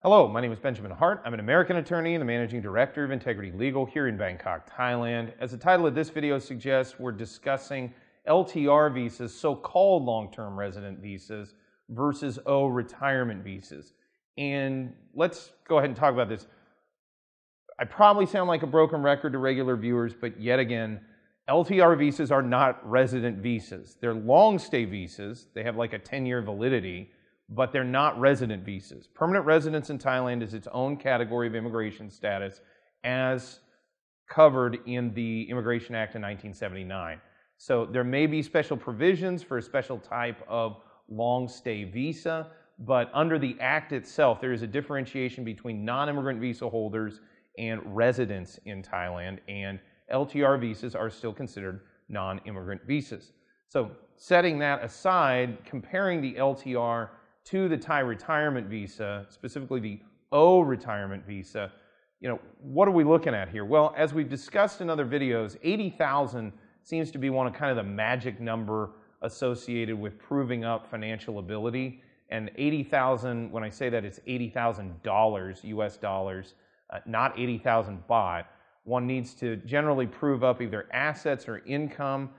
Hello, my name is Benjamin Hart. I'm an American attorney and the Managing Director of Integrity Legal here in Bangkok, Thailand. As the title of this video suggests, we're discussing LTR visas, so-called long-term resident visas, versus O retirement visas. And let's go ahead and talk about this. I probably sound like a broken record to regular viewers, but yet again, LTR visas are not resident visas. They're long-stay visas. They have like a 10-year validity, but they're not resident visas. Permanent residence in Thailand is its own category of immigration status as covered in the Immigration Act of 1979. So there may be special provisions for a special type of long-stay visa, but under the Act itself, there is a differentiation between non-immigrant visa holders and residents in Thailand, and LTR visas are still considered non-immigrant visas. So setting that aside, comparing the LTR to the Thai retirement visa, specifically the O retirement visa, what are we looking at here? Well, as we've discussed in other videos, 80,000 seems to be one of kind of the magic number associated with proving up financial ability. And 80,000, when I say that, it's $80,000 US dollars, not 80,000 baht. One needs to generally prove up either assets or income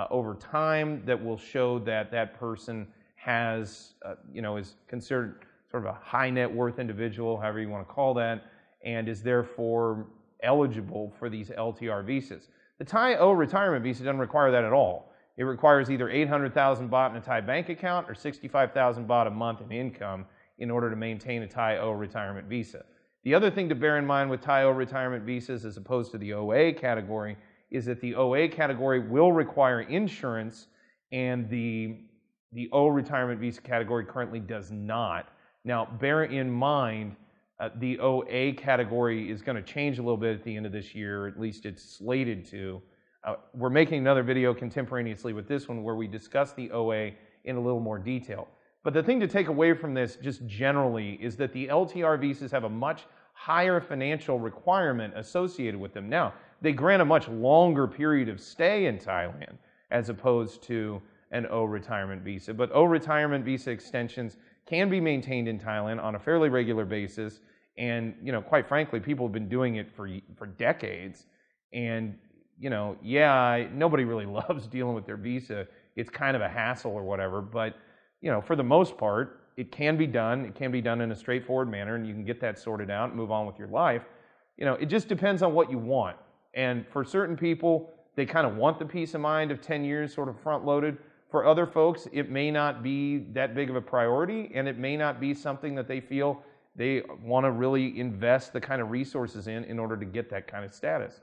over time that will show that that person has, is considered sort of a high net worth individual, however you want to call that, and is therefore eligible for these LTR visas. The Thai O retirement visa doesn't require that at all. It requires either 800,000 baht in a Thai bank account or 65,000 baht a month in income in order to maintain a Thai O retirement visa. The other thing to bear in mind with Thai O retirement visas as opposed to the OA category is that the OA category will require insurance and the O retirement visa category currently does not. Now, bear in mind, the OA category is going to change a little bit at the end of this year, at least it's slated to. We're making another video contemporaneously with this one where we discuss the OA in a little more detail. But the thing to take away from this just generally is that the LTR visas have a much higher financial requirement associated with them. Now, they grant a much longer period of stay in Thailand as opposed to an O retirement visa. But O retirement visa extensions can be maintained in Thailand on a fairly regular basis. And, quite frankly, people have been doing it for decades. And, nobody really loves dealing with their visa. It's kind of a hassle or whatever. But, for the most part, it can be done. It can be done in a straightforward manner, and you can get that sorted out and move on with your life. It just depends on what you want. And for certain people, they kind of want the peace of mind of 10 years sort of front-loaded. For other folks, it may not be that big of a priority, and it may not be something that they feel they want to really invest the kind of resources in order to get that kind of status.